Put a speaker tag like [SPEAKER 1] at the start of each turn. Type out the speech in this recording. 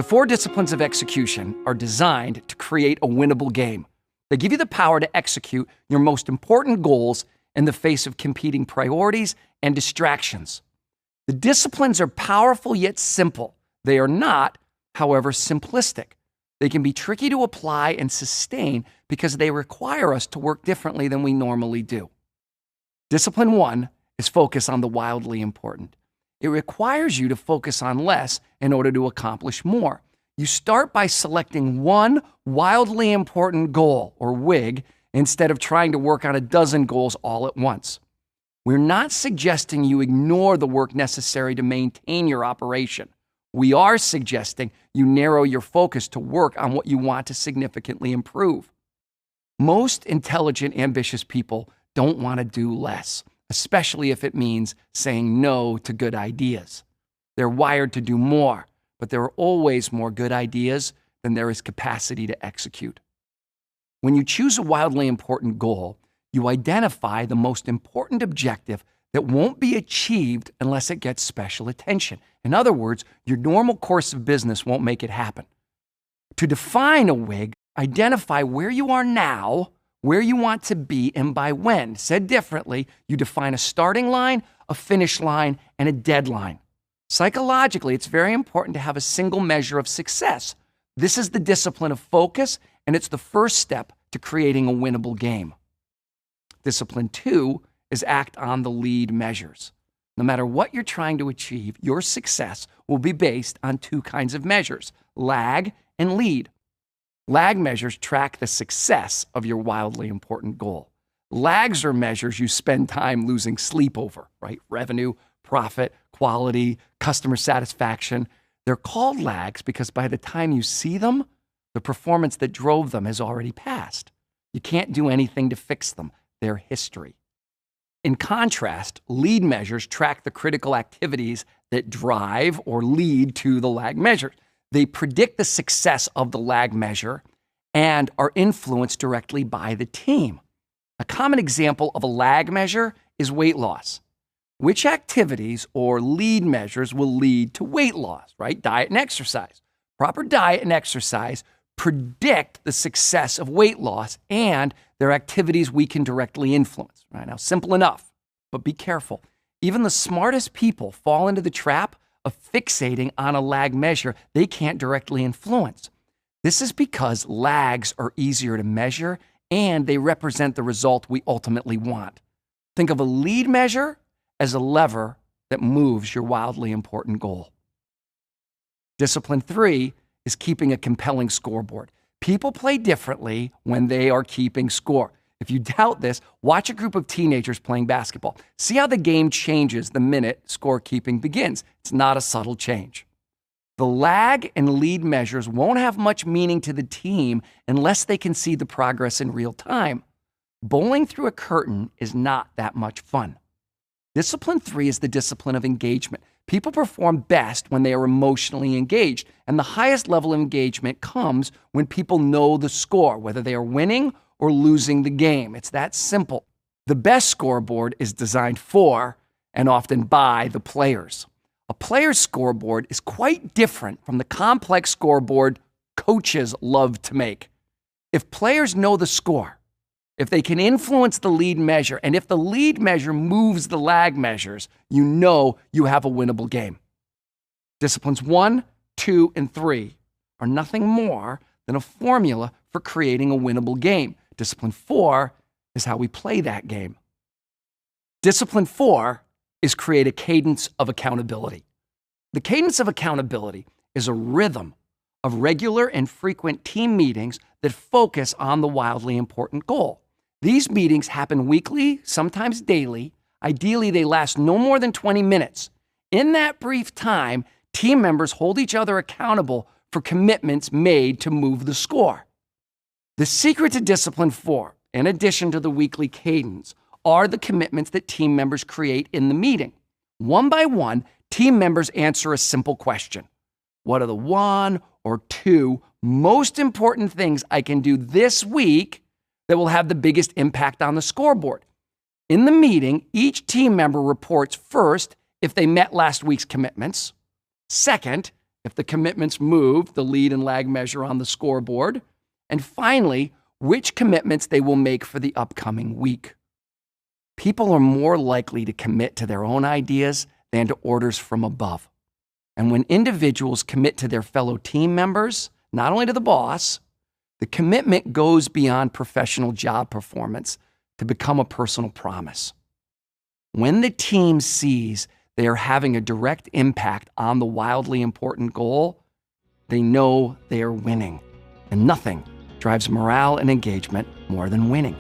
[SPEAKER 1] The 4 disciplines of execution are designed to create a winnable game. They give you the power to execute your most important goals in the face of competing priorities and distractions. The disciplines are powerful yet simple. They are not, however, simplistic. They can be tricky to apply and sustain because they require us to work differently than we normally do. Discipline 1 is focus on the wildly important. It requires you to focus on less in order to accomplish more. You start by selecting one wildly important goal, or WIG, instead of trying to work on a dozen goals all at once. We're not suggesting you ignore the work necessary to maintain your operation. We are suggesting you narrow your focus to work on what you want to significantly improve. Most intelligent, ambitious people don't want to do less, especially if it means saying no to good ideas. They're wired to do more, but there are always more good ideas than there is capacity to execute. When you choose a wildly important goal, you identify the most important objective that won't be achieved unless it gets special attention. In other words, your normal course of business won't make it happen. To define a WIG, identify where you are now, where you want to be, and by when. Said differently, you define a starting line, a finish line, and a deadline. Psychologically, it's very important to have a single measure of success. This is the discipline of focus, and it's the first step to creating a winnable game. Discipline 2 is act on the lead measures. No matter what you're trying to achieve, your success will be based on 2 kinds of measures, lag and lead. Lag measures track the success of your wildly important goal. Lags are measures you spend time losing sleep over, right? Revenue, profit, quality, customer satisfaction. They're called lags because by the time you see them, the performance that drove them has already passed. You can't do anything to fix them. They're history. In contrast, lead measures track the critical activities that drive or lead to the lag measure. They predict the success of the lag measure and are influenced directly by the team. A common example of a lag measure is weight loss. Which activities or lead measures will lead to weight loss, right? Diet and exercise. Proper diet and exercise predict the success of weight loss, and they're activities we can directly influence. Right? Now, simple enough, but be careful. Even the smartest people fall into the trap of fixating on a lag measure they can't directly influence. This is because lags are easier to measure and they represent the result we ultimately want. Think of a lead measure as a lever that moves your wildly important goal. Discipline 3 is keeping a compelling scoreboard. People play differently when they are keeping score. If you doubt this, watch a group of teenagers playing basketball. See how the game changes the minute scorekeeping begins. It's not a subtle change. The lag and lead measures won't have much meaning to the team unless they can see the progress in real time. Bowling through a curtain is not that much fun. Discipline 3 is the discipline of engagement. People perform best when they are emotionally engaged, and the highest level of engagement comes when people know the score, whether they are winning or losing the game. It's that simple. The best scoreboard is designed for and often by the players. A player's scoreboard is quite different from the complex scoreboard coaches love to make. If players know the score, if they can influence the lead measure, and if the lead measure moves the lag measures, you know you have a winnable game. Disciplines 1, 2, and 3 are nothing more than a formula for creating a winnable game. Discipline 4 is how we play that game. Discipline 4 is create a cadence of accountability. The cadence of accountability is a rhythm of regular and frequent team meetings that focus on the wildly important goal. These meetings happen weekly, sometimes daily. Ideally, they last no more than 20 minutes. In that brief time, team members hold each other accountable for commitments made to move the score. The secret to Discipline 4, in addition to the weekly cadence, are the commitments that team members create in the meeting. One by one, team members answer a simple question. What are the 1 or 2 most important things I can do this week that will have the biggest impact on the scoreboard? In the meeting, each team member reports first if they met last week's commitments, second, If the commitments move the lead and lag measure on the scoreboard. And finally, which commitments they will make for the upcoming week. People are more likely to commit to their own ideas than to orders from above. And when individuals commit to their fellow team members, not only to the boss, the commitment goes beyond professional job performance to become a personal promise. When the team sees they are having a direct impact on the wildly important goal, they know they are winning. And nothing drives morale and engagement more than winning.